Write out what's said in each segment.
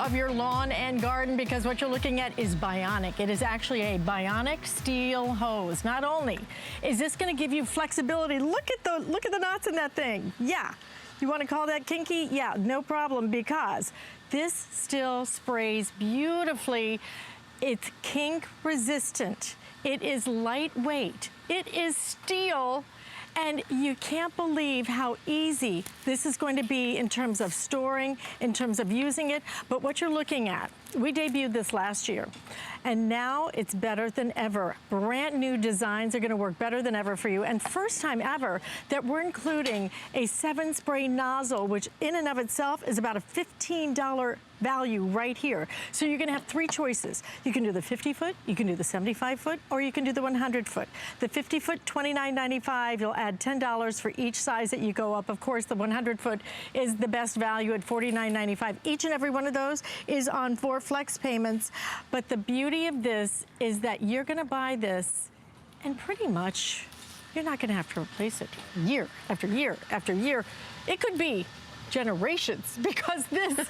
of your lawn and garden, because what you're looking at is Bionic. It is actually a Bionic Steel hose. Not only is this going to give you flexibility, look at the knots in that thing. Yeah. You want to call that kinky? Yeah, no problem, because this still sprays beautifully. It's kink resistant. It is lightweight. It is steel. And you can't believe how easy this is going to be in terms of storing, in terms of using it. But what you're looking at, we debuted this last year, and now it's better than ever. Brand new designs are gonna work better than ever for you. And first time ever that we're including a 7-spray nozzle, which in and of itself is about a $15 value right here. So you're gonna have 3 choices. You can do the 50-foot, you can do the 75-foot, or you can do the 100-foot. The 50-foot, $29.95. You'll add $10 for each size that you go up. Of course, the 100-foot is the best value at $49.95. Each and every one of those is on 4 flex payments. But the beauty of this is that you're gonna buy this and pretty much you're not gonna have to replace it year after year after year. It could be generations, because this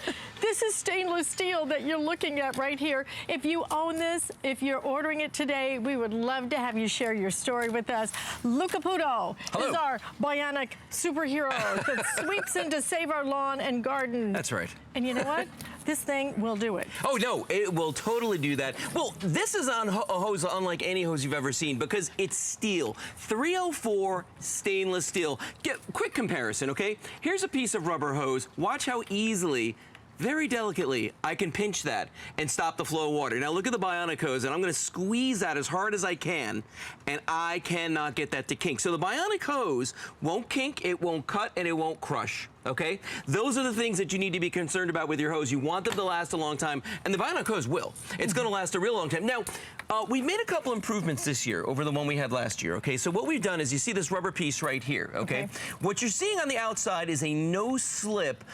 is stainless steel that you're looking at right here. If you own this, if you're ordering it today, we would love to have you share your story with us. Luca Puto is our Bionic superhero that sweeps in to save our lawn and garden. That's right. And you know what? This thing will do it. Oh, no, it will totally do that. Well, this is on a hose unlike any hose you've ever seen, because it's steel. 304 stainless steel. Quick comparison, okay? Here's a piece of rubber hose. Watch how easily, very delicately, I can pinch that and stop the flow of water. Now look at the Bionic hose, and I'm gonna squeeze that as hard as I can, and I cannot get that to kink. So the Bionic hose won't kink, it won't cut, and it won't crush. Okay? Those are the things that you need to be concerned about with your hose. You want them to last a long time, and the Bionic hose will. It's gonna last a real long time. Now, we've made a couple improvements this year over the one we had last year, okay? So what we've done is, you see this rubber piece right here, okay? What you're seeing on the outside is a no-slip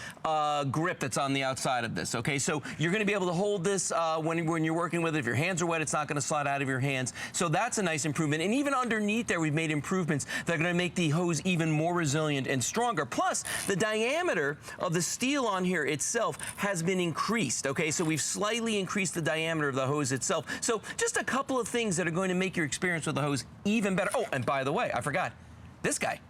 grip that's on the outside of this, okay? So you're gonna be able to hold this when you're working with it. If your hands are wet, it's not gonna slide out of your hands. So that's a nice improvement. And even underneath there, we've made improvements that are gonna make the hose even more resilient and stronger. Plus, the diameter of the steel on here itself has been increased, okay? So we've slightly increased the diameter of the hose itself. So just a couple of things that are going to make your experience with the hose even better. Oh, and by the way, I forgot, this guy.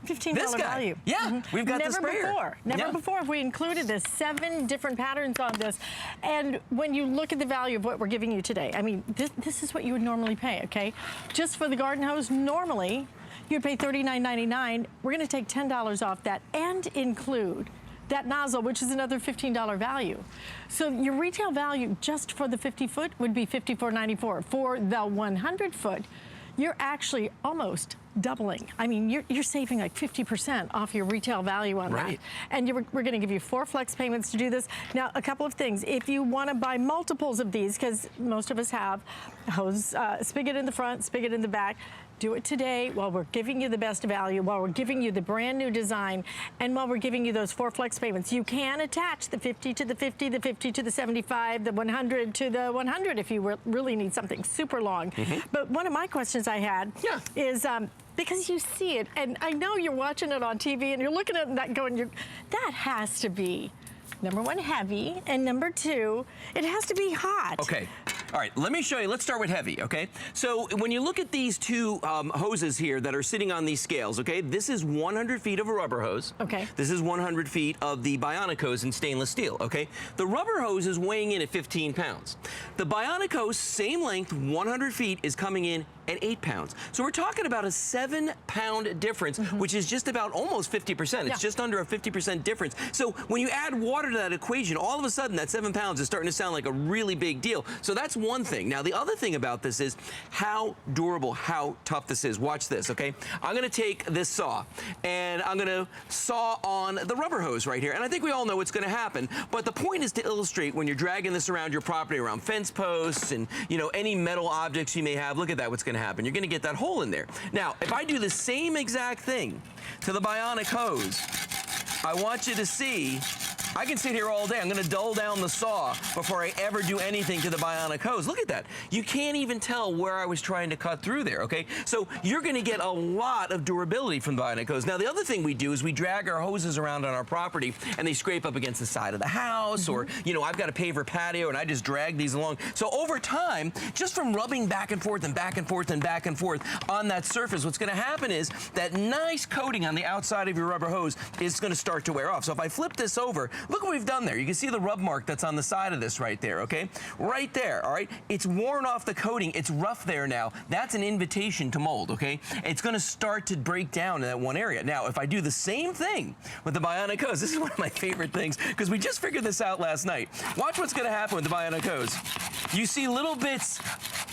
$15 value. Yeah, we've got the sprayer. Never before have we included this. 7 different patterns on this. And when you look at the value of what we're giving you today, I mean, this is what you would normally pay, okay? Just for the garden hose, normally, you'd pay $39.99. We're gonna take $10 off that and include that nozzle, which is another $15 value. So your retail value just for the 50-foot would be $54.94. For the 100-foot, you're actually almost doubling. I mean, you're saving like 50% off your retail value on that. And we're gonna give you 4 flex payments to do this. Now, a couple of things. If you wanna buy multiples of these, because most of us have hose, spigot in the front, spigot in the back, do it today while we're giving you the best value, while we're giving you the brand new design, and while we're giving you those 4 flex payments. You can attach the 50 to the 50, the 50 to the 75, the 100 to the 100 if you really need something super long. But one of my questions I had is, because you see it, and I know you're watching it on TV, and you're looking at that going, that has to be, number 1, heavy, and number 2, it has to be hot. Okay. All right, let me show you. Let's start with heavy, okay? So when you look at these 2 hoses here that are sitting on these scales, okay? This is 100 feet of a rubber hose. Okay. This is 100 feet of the Bionic hose in stainless steel, okay? The rubber hose is weighing in at 15 pounds. The Bionic hose, same length, 100 feet, is coming in at 8 pounds. So we're talking about a 7-pound difference, which is just about almost 50%. It's just under a 50% difference. So when you add water to that equation, all of a sudden that 7 pounds is starting to sound like a really big deal. So that's one thing. Now, the other thing about this is how durable, how tough this is. Watch this, okay? I'm gonna take this saw, and I'm gonna saw on the rubber hose right here. And I think we all know what's gonna happen, but the point is to illustrate when you're dragging this around your property, around fence posts and, you know, any metal objects you may have. Look at that, what's gonna happen. You're gonna get that hole in there. Now, if I do the same exact thing to the Bionic hose, I want you to see I can sit here all day. I'm gonna dull down the saw before I ever do anything to the Bionic hose. Look at that. You can't even tell where I was trying to cut through there, okay? So you're gonna get a lot of durability from the Bionic hose. Now, the other thing we do is we drag our hoses around on our property and they scrape up against the side of the house, or, you know, I've got a paver patio and I just drag these along. So over time, just from rubbing back and forth and back and forth and back and forth on that surface, what's gonna happen is that nice coating on the outside of your rubber hose is gonna start to wear off. So if I flip this over, look what we've done there. You can see the rub mark that's on the side of this right there, okay? Right there, all right? It's worn off the coating. It's rough there now. That's an invitation to mold, okay? It's gonna start to break down in that one area. Now, if I do the same thing with the Bionic hose, this is one of my favorite things because we just figured this out last night. Watch what's gonna happen with the Bionic hose. You see little bits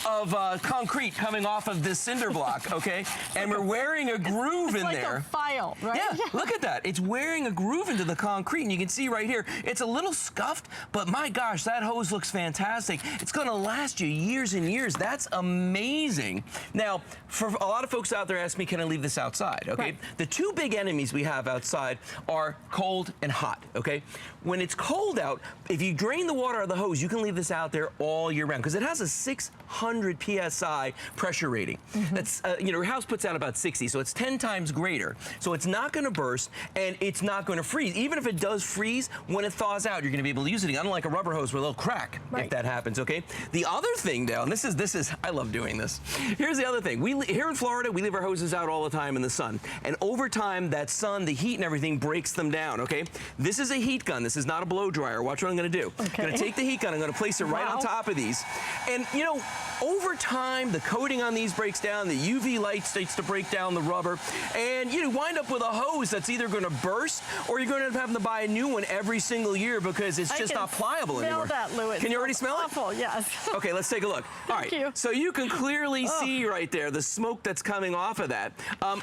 of concrete coming off of this cinder block, okay? And we're wearing a groove in there. It's like a file, right? Yeah, look at that. It's wearing a groove into the concrete, and you can see right here, it's a little scuffed, but my gosh, that hose looks fantastic. It's gonna last you years and years. That's amazing. Now, for a lot of folks out there ask me, can I leave this outside, okay? Right. The two big enemies we have outside are cold and hot, okay? When it's cold out, if you drain the water out of the hose, you can leave this out there all year round because it has a 600 PSI pressure rating. That's, you know, your house puts out about 60, so it's 10 times greater. So it's not gonna burst and it's not gonna freeze. Even if it does freeze, when it thaws out, you're gonna be able to use it, unlike a rubber hose with a little crack, if that happens, okay? The other thing though, and this is, I love doing this. Here's the other thing. Here in Florida, we leave our hoses out all the time in the sun. And over time, that sun, the heat and everything breaks them down, okay? This is a heat gun. This is not a blow dryer. Watch what I'm gonna do. Okay. I'm gonna take the heat gun, I'm gonna place it right on top of these. And you know, over time, the coating on these breaks down, the UV light starts to break down the rubber, and you wind up with a hose that's either gonna burst or you're gonna end up having to buy a new one every single year because it's just not pliable anymore. Smell that, Louis. Can you already smell it? Awful, yes. Okay, let's take a look. All right, you. so you can clearly see right there the smoke that's coming off of that.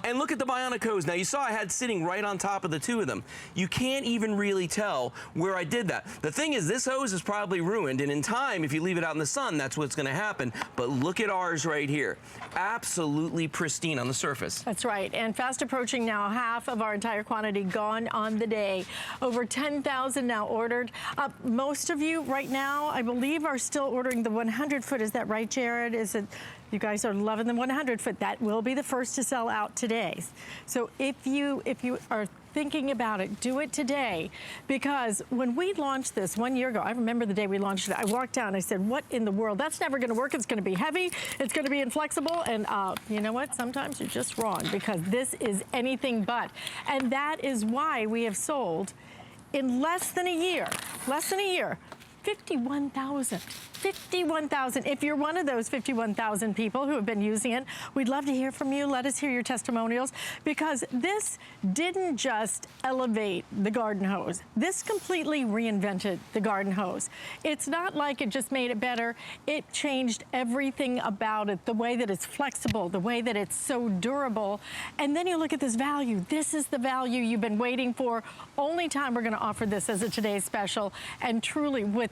And look at the Bionic hose. Now, you saw I had sitting right on top of the two of them. You can't even really tell where I did that. The thing is, this hose is probably ruined, and in time, if you leave it out in the sun, that's what's gonna happen. But look at ours right here. Absolutely pristine on the surface. That's right, and fast approaching now, half of our entire quantity gone on the day. Over 10,000 now ordered. Most of you right now, I believe, are still ordering the 100 foot. Is that right, Jared? Is it? You guys are loving the 100 foot. That will be the first to sell out today. So if you are thinking about it, do it today, because when we launched this 1 year ago, I remember the day we launched it, I walked down, I said, what in the world? That's never gonna work. It's gonna be heavy, it's gonna be inflexible, and you know what? Sometimes you're just wrong, because this is anything but. And that is why we have sold in less than a year, 51,000. 51,000. If you're one of those 51,000 people who have been using it, we'd love to hear from you. Let us hear your testimonials, because this didn't just elevate the garden hose. This completely reinvented the garden hose. It's not like it just made it better. It changed everything about it, the way that it's flexible, the way that it's so durable. And then you look at this value. This is the value you've been waiting for. Only time we're going to offer this as a today's special. And truly, with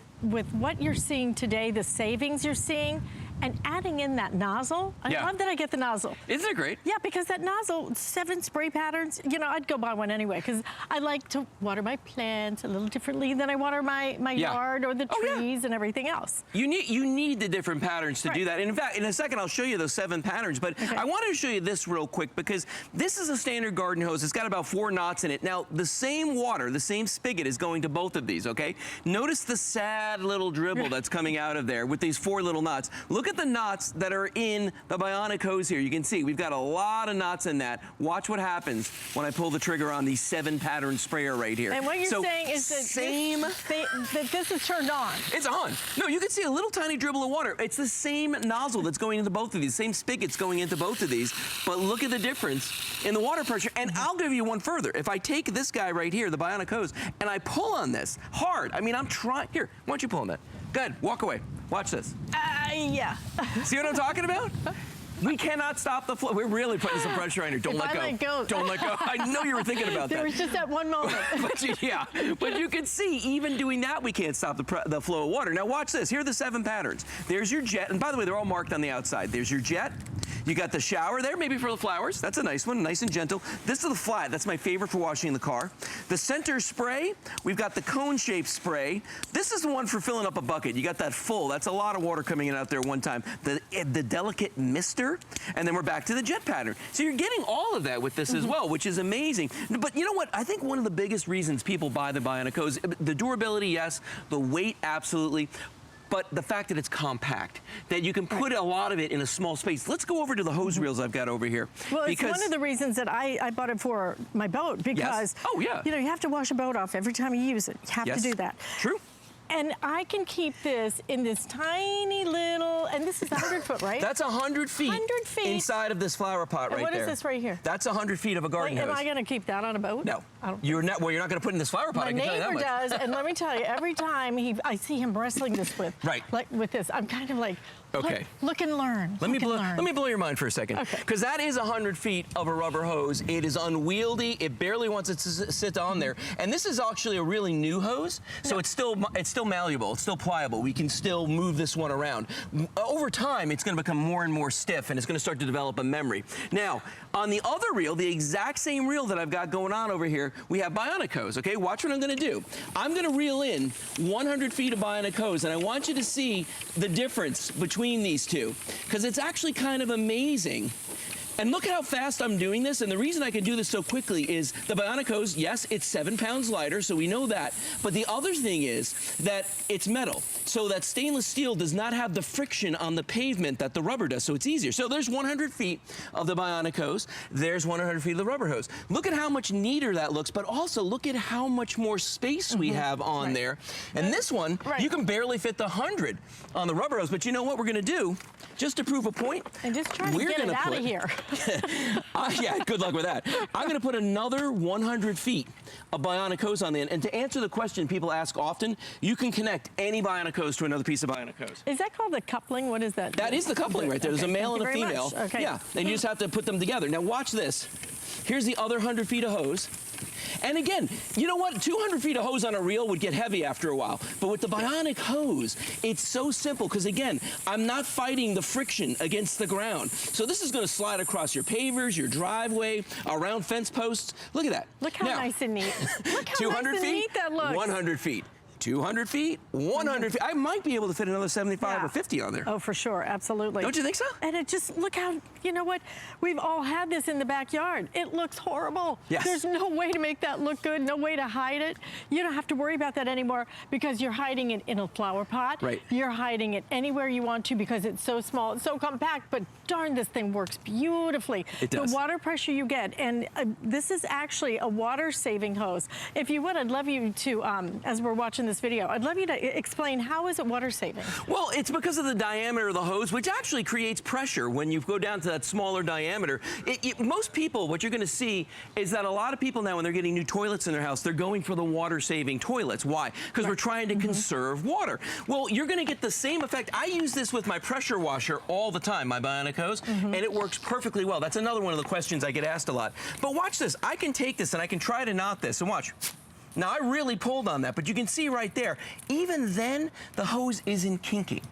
what you're seeing today, the savings you're seeing, and adding in that nozzle. I love that I get the nozzle. Isn't it great? Yeah, because that nozzle, 7 spray patterns, you know, I'd go buy one anyway, because I like to water my plants a little differently than I water my yard or the trees and everything else. You need the different patterns to do that. And in fact, in a second, I'll show you those 7 patterns, but I wanted to show you this real quick, because this is a standard garden hose. It's got about 4 knots in it. Now, the same water, the same spigot is going to both of these, okay? Notice the sad little dribble that's coming out of there with these 4 little knots. Look at the knots that are in the Bionic hose here. You can see we've got a lot of knots in that. Watch what happens when I pull the trigger on the 7 pattern sprayer right here. And what you're saying is that this is turned on. It's on. No, you can see a little tiny dribble of water. It's the same nozzle that's going into both of these, same spigot's going into both of these, but look at the difference in the water pressure. And I'll give you one further. If I take this guy right here, the Bionic hose, and I pull on this hard, I mean, I'm trying. Here, why don't you pull on that? Go ahead, walk away. Watch this. Yeah. See what I'm talking about? We cannot stop the flow. We're really putting some pressure on here. Don't let go. Don't let go. I know you were thinking about that. There was just that one moment. but you can see, even doing that, we can't stop the flow of water. Now watch this. Here are the 7 patterns. There's your jet. And by the way, they're all marked on the outside. There's your jet. You got the shower there, maybe for the flowers. That's a nice one, nice and gentle. This is the flat. That's my favorite for washing the car. The center spray, we've got the cone-shaped spray. This is the one for filling up a bucket. You got that full. That's a lot of water coming in out there one time. The delicate mister, and then we're back to the jet pattern. So you're getting all of that with this as well, which is amazing. But you know what? I think one of the biggest reasons people buy the Bionic hose, the durability, yes, the weight, absolutely. But the fact that it's compact, that you can put a lot of it in a small space. Let's go over to the hose reels I've got over here. Well, it's one of the reasons that I bought it for my boat, because you know, you have to wash a boat off every time you use it. You have to do that. True. And I can keep this in this tiny little, and this is 100 foot, right? That's 100 feet. 100 feet. Inside of this flower pot right there. What is this right here? That's 100 feet of a garden hose. Am I going to keep that on a boat? No. You're not. Well, you're not going to put it in this flower pot. My neighbor does, and let me tell you, every time I see him wrestling this with, like with this, I'm kind of like, look and learn. Let me blow your mind for a second. Because that is 100 feet of a rubber hose. It is unwieldy. It barely wants it to sit on there. And this is actually a really new hose, so it's still malleable. It's still pliable. We can still move this one around. Over time, it's going to become more and more stiff, and it's going to start to develop a memory. Now, on the other reel, the exact same reel that I've got going on over here, we have Bionic hose. Okay, watch what I'm going to do. I'm going to reel in 100 feet of Bionic hose, and I want you to see the difference between these two, because it's actually kind of amazing. And look at how fast I'm doing this, and the reason I can do this so quickly is the Bionic hose, yes, it's 7 pounds lighter, so we know that. But the other thing is that it's metal, so that stainless steel does not have the friction on the pavement that the rubber does, so it's easier. So there's 100 feet of the Bionic hose, there's 100 feet of the rubber hose. Look at how much neater that looks, but also look at how much more space we have on there. And this one, you can barely fit the 100 on the rubber hose, but you know what we're gonna do? Just to prove a point, and just try to get it out of here. Yeah, good luck with that. I'm going to put another 100 feet of Bionic hose on the end. And to answer the question people ask often, you can connect any Bionic hose to another piece of Bionic hose. Is that called the coupling? What is that? That is the coupling right there. There's a male and a female. Yeah, and you just have to put them together. Now watch this. Here's the other 100 feet of hose. And again, you know what? 200 feet of hose on a reel would get heavy after a while. But with the Bionic hose, it's so simple because, again, I'm not fighting the friction against the ground. So this is going to slide across your pavers, your driveway, around fence posts. Look at that. Look how nice and neat. Look how 200 nice and neat that looks. 100 feet. 200 feet, 100 feet. I might be able to fit another 75 or 50 on there. Oh, for sure, absolutely. Don't you think so? And it just, look how, you know what? We've all had this in the backyard. It looks horrible. Yes. There's no way to make that look good, no way to hide it. You don't have to worry about that anymore because you're hiding it in a flower pot. Right. You're hiding it anywhere you want to because it's so small, it's so compact, but darn, this thing works beautifully. It does. The water pressure you get, and this is actually a water-saving hose. If you would, I'd love you to, as we're watching this video, I'd love you to explain, how is it water saving? Well, it's because of the diameter of the hose, which actually creates pressure when you go down to that smaller diameter. Most people, what you're going to see is that a lot of people now, when they're getting new toilets in their house, they're going for the water-saving toilets. Why? Because we're trying to conserve water. Well, you're going to get the same effect. I use this with my pressure washer all the time, my Bionic hose, and it works perfectly well. That's another one of the questions I get asked a lot. But watch this. I can take this and I can try to knot this, and watch. Now, I really pulled on that, but you can see right there, even then, the hose isn't kinking.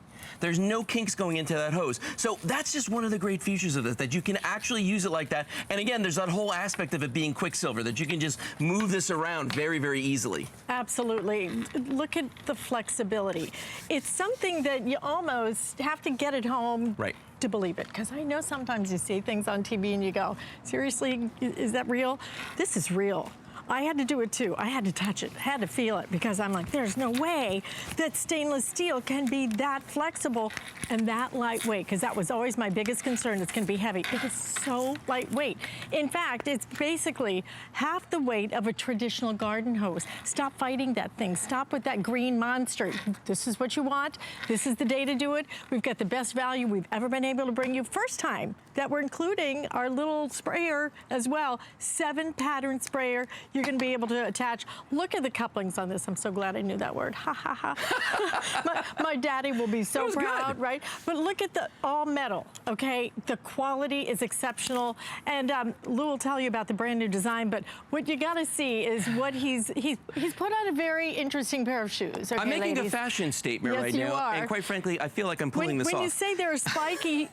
There's no kinks going into that hose. So that's just one of the great features of it, that you can actually use it like that. And again, there's that whole aspect of it being Quicksilver, that you can just move this around very, very easily. Absolutely. Look at the flexibility. It's something that you almost have to get at home to believe it. Because I know sometimes you see things on TV and you go, seriously, is that real? This is real. I had to do it too. I had to touch it, had to feel it, because I'm like, there's no way that stainless steel can be that flexible and that lightweight, because that was always my biggest concern. It's going to be heavy. It is so lightweight. In fact, it's basically half the weight of a traditional garden hose. Stop fighting that thing. Stop with that green monster. This is what you want. This is the day to do it. We've got the best value we've ever been able to bring you. First time that we're including our little sprayer as well. 7-pattern sprayer. You're going to be able to attach. Look at the couplings on this. I'm so glad I knew that word. Ha, ha, ha. my daddy will be so proud, right? But look at the all metal, okay? The quality is exceptional. And Lou will tell you about the brand new design, but what you got to see is what he's put on a very interesting pair of shoes. Okay, I'm making ladies? a fashion statement right you now. Are. And quite frankly, I feel like I'm pulling this off. When you say there are spiky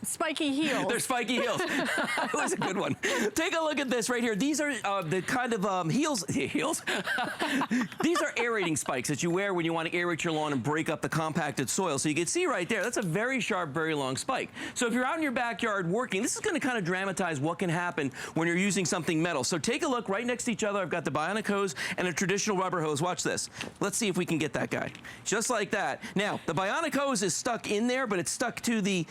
heels. They're spiky heels. That was a good one. Take a look at this right here. These are the kind of heels. These are aerating spikes that you wear when you want to aerate your lawn and break up the compacted soil. So you can see right there, that's a very sharp, very long spike. So if you're out in your backyard working, this is going to kind of dramatize what can happen when you're using something metal. So take a look right next to each other. I've got the Bionic hose and a traditional rubber hose. Watch this. Let's see if we can get that guy. Just like that. Now, the Bionic hose is stuck in there, but it's stuck to the,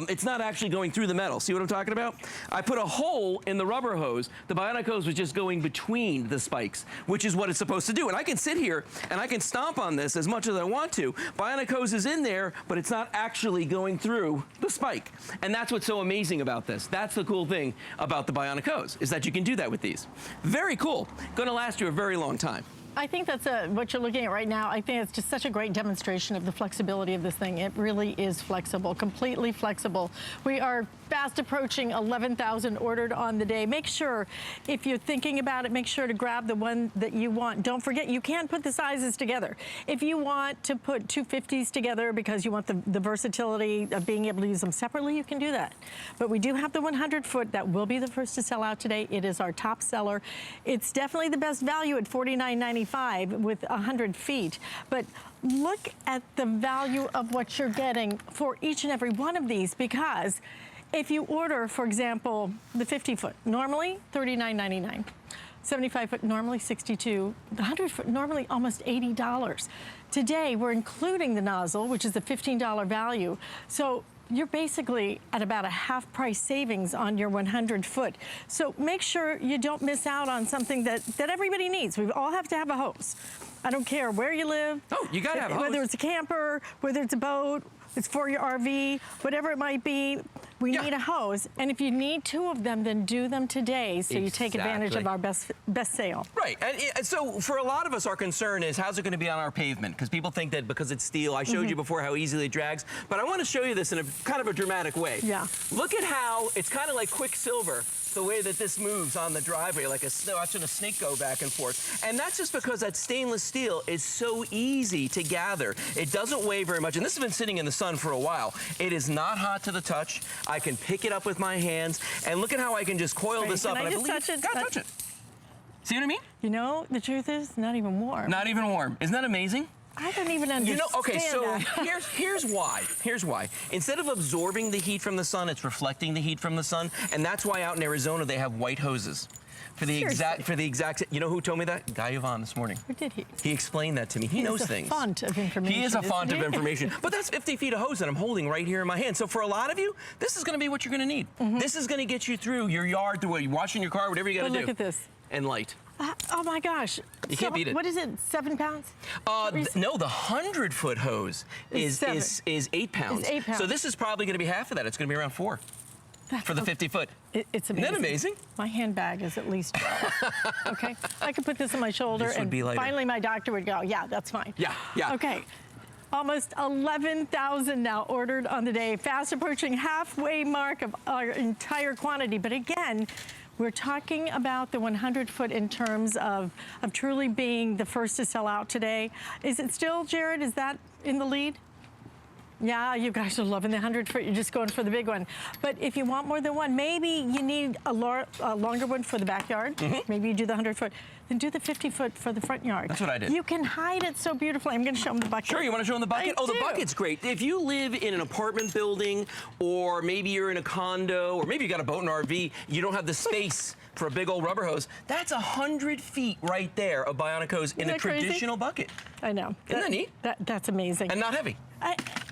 it's not actually going through the metal. See what I'm talking about? I put a hole in the rubber hose. The Bionic hose was just going between the spikes, which is what it's supposed to do. And I can sit here and I can stomp on this as much as I want to. Bionic hose is in there, but it's not actually going through the spike. And that's what's so amazing about this. That's the cool thing about the Bionic hose, is that you can do that with these. Very cool. Going to last you a very long time. I think that's what you're looking at right now. I think it's just such a great demonstration of the flexibility of this thing. It really is flexible, completely flexible. We are fast approaching 11,000 ordered on the day. Make sure, if you're thinking about it, make sure to grab the one that you want. Don't forget, you can put the sizes together. If you want to put 250s together because you want the versatility of being able to use them separately, you can do that. But we do have the 100-foot that will be the first to sell out today. It is our top seller. It's definitely the best value at $49.95 with 100 feet. But look at the value of what you're getting for each and every one of these, because if you order, for example, the 50-foot, normally $39.99. 75-foot, normally $62. The 100-foot, normally almost $80. Today, we're including the nozzle, which is a $15 value. So you're basically at about a half price savings on your 100-foot. So make sure you don't miss out on something that everybody needs. We all have to have a hose. I don't care where you live. Oh, you gotta have a hose. Whether it's a camper, whether it's a boat, it's for your RV, whatever it might be, we need a hose. And if you need two of them, then do them today so you take advantage of our best sale. Right. And so for a lot of us, our concern is, how's it going to be on our pavement? Because people think that because it's steel, I showed you before how easily it drags, but I want to show you this in a kind of a dramatic way. Yeah. Look at how it's kind of like Quicksilver, the way that this moves on the driveway, like watching a snake go back and forth. And that's just because that stainless steel is so easy to gather. It doesn't weigh very much, and this has been sitting in the sun for a while. It is not hot to the touch. I can pick it up with my hands, and look at how I can just coil this up. Can I and just touch it? Gotta touch it. See what I mean? You know, the truth is, not even warm. Not even warm. Isn't that amazing? I don't even understand okay, so that. here's why. Here's why. Instead of absorbing the heat from the sun, it's reflecting the heat from the sun, and that's why out in Arizona they have white hoses. For the exact, you know who told me that? Guy Yvonne this morning. Who did he? He explained that to me. He knows things. He's a font of information. He is a font of information. But that's 50 feet of hose that I'm holding right here in my hand. So for a lot of you, this is going to be what you're going to need. This is going to get you through your yard, through washing your car, whatever you got to do. Look at this. And light. Oh my gosh. You can't beat it. What is it, 7 pounds? No, the 100-foot hose is 8 pounds. It's 8 pounds. So this is probably going to be half of that. It's going to be around 4 for the 50-foot. It's amazing. Isn't that amazing? My handbag is at least 12. Okay, I could put this on my shoulder, This would and be lighter. finally my doctor would go, yeah, that's fine. Yeah, yeah. Okay. Almost 11,000 now ordered on the day, fast approaching halfway mark of our entire quantity. But again, we're talking about the 100-foot in terms of truly being the first to sell out today. Is it still, Jared, is that in the lead? Yeah, you guys are loving the 100-foot. You're just going for the big one. But if you want more than one, maybe you need a longer one for the backyard. Maybe you do the 100-foot. Then do the 50-foot for the front yard. That's what I did. You can hide it so beautifully. I'm going to show them the bucket. Sure, you want to show them the bucket? I The do. bucket's great. If you live in an apartment building, or maybe you're in a condo, or maybe you got a boat and RV, you don't have the space for a big old rubber hose, that's 100 feet right there of Bionic hose in a traditional bucket. I know. Isn't that neat? That's amazing. And not heavy.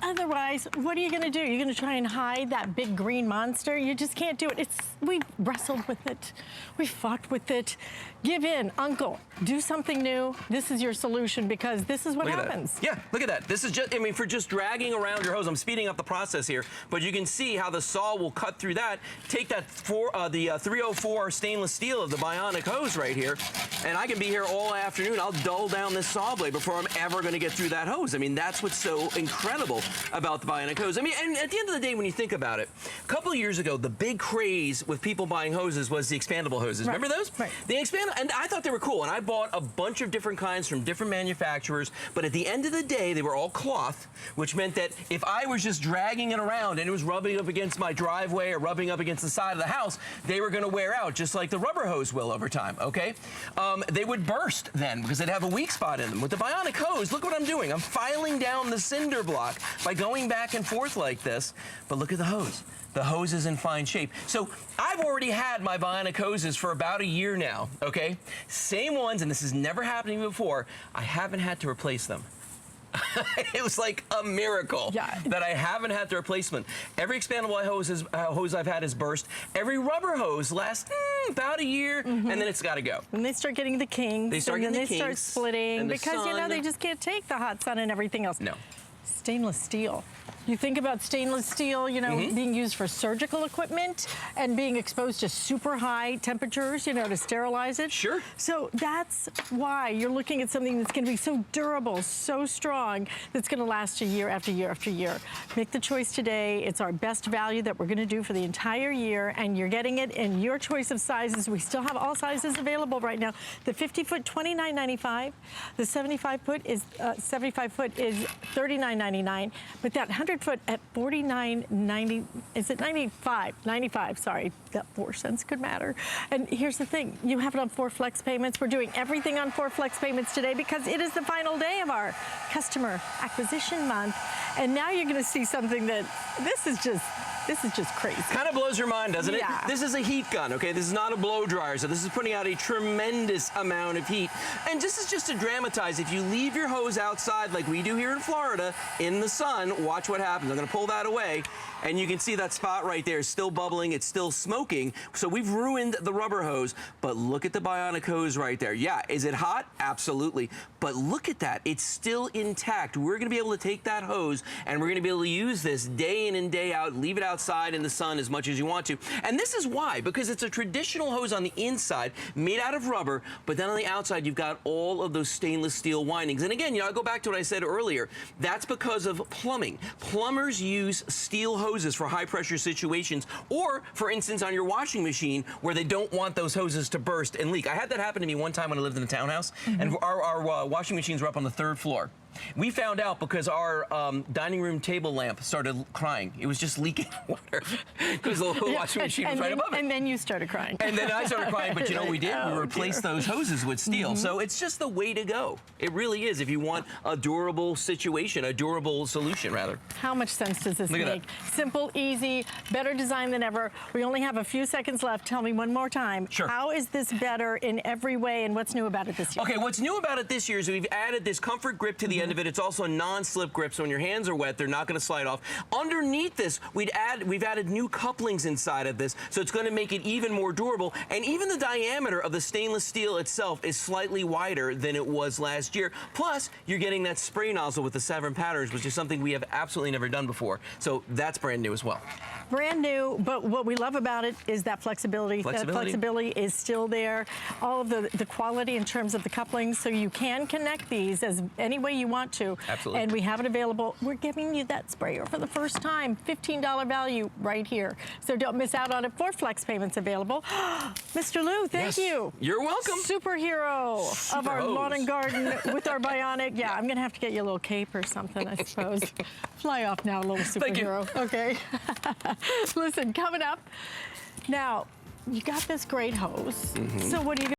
otherwise, what are you gonna do? You're gonna try and hide that big green monster? You just can't do it. We wrestled with it. We fought with it. Give in, uncle, do something new. This is your solution because this is what happens. Yeah, look at that. This is just, I mean, for just dragging around your hose, I'm speeding up the process here, but you can see how the saw will cut through that, take that 304 stainless steel of the Bionic hose right here, and I can be here all afternoon. I'll dull down this saw blade before I'm ever going to get through that hose. I mean, that's what's so incredible about the Bionic hose. I mean, and at the end of the day, when you think about it, a couple of years ago, the big craze with people buying hoses was the expandable hoses. Remember those? Right. The expandable, and I thought they were cool, and I bought a bunch of different kinds from different manufacturers, but at the end of the day, they were all cloth, which meant that if I was just dragging it around and it was rubbing up against my driveway or rubbing up against the side of the house, they were going to wear out, just like the rubber hose will over time, okay? They would burst then because they'd have a weak spot in them. With the Bionic hose, look what I'm doing. I'm filing down the cinder block by going back and forth like this, but look at the hose. The hose is in fine shape. So I've already had my Bionic hoses for about a year now, okay? Same ones, and this has never happened to me before. I haven't had to replace them. It was like a miracle that I haven't had to replace them. Every expandable hose I've had has burst. Every rubber hose lasts about a year, and then it's got to go. And they start getting the kinks, they start splitting because, you know, they just can't take the hot sun and everything else. No. Stainless steel. You think about stainless steel, you know, being used for surgical equipment and being exposed to super high temperatures, you know, to sterilize it. Sure. So that's why you're looking at something that's going to be so durable, so strong, that's going to last you year after year after year. Make the choice today. It's our best value that we're going to do for the entire year, and you're getting it in your choice of sizes. We still have all sizes available right now. The 50-foot, $29.95. The 75-foot is $39.99. But that 100-foot at $49.90, is it 95? 95, sorry, that 4 cents could matter. And here's the thing, you have it on 4 flex payments. We're doing everything on 4 flex payments today because it is the final day of our customer acquisition month. And now you're gonna see something that, this is just crazy. Kind of blows your mind, doesn't it? Yeah. This is a heat gun, okay? This is not a blow dryer, so this is putting out a tremendous amount of heat. And this is just to dramatize. If you leave your hose outside like we do here in Florida in the sun, watch what happens. I'm gonna pull that away, and you can see that spot right there is still bubbling, it's still smoking. So we've ruined the rubber hose, but look at the Bionic hose right there. Yeah, is it hot? Absolutely. But look at that, it's still intact. We're gonna be able to take that hose and we're gonna be able to use this day in and day out, leave it outside in the sun as much as you want to. And this is why, because it's a traditional hose on the inside, made out of rubber, but then on the outside, you've got all of those stainless steel windings. And again, you know, I go back to what I said earlier, that's because of plumbing. Plumbers use steel hoses for high pressure situations, or for instance, on your washing machine, where they don't want those hoses to burst and leak. I had that happen to me one time when I lived in a townhouse, and our washing machines were up on the 3rd floor. We found out because our dining room table lamp started crying. It was just leaking water because the washing machine was right above it. And then you started crying. And then I started crying, but you know what we did? We replaced those hoses with steel. So it's just the way to go. It really is if you want a durable situation, a durable solution, rather. How much sense does this make? Simple, easy, better design than ever. We only have a few seconds left. Tell me one more time. Sure. How is this better in every way, and what's new about it this year? Okay, what's new about it this year is we've added this comfort grip to the end of it. It's also a non-slip grip, so when your hands are wet, they're not going to slide off. Underneath this, we've added new couplings inside of this, so it's going to make it even more durable. And even the diameter of the stainless steel itself is slightly wider than it was last year. Plus, you're getting that spray nozzle with the 7 patterns, which is something we have absolutely never done before. So that's brand new as well. Brand new, but what we love about it is that flexibility. That flexibility is still there. All of the quality in terms of the couplings, so you can connect these as any way you want to. Absolutely. And we have it available. We're giving you that sprayer for the first time. $15 value right here. So don't miss out on it. 4 flex payments available. Mr. Lou, thank you. You're welcome. Superhero of our lawn and garden with our Bionic. Yeah, I'm going to have to get you a little cape or something, I suppose. Fly off now, little superhero. Okay. Listen, coming up. Now, you got this great hose. So what are you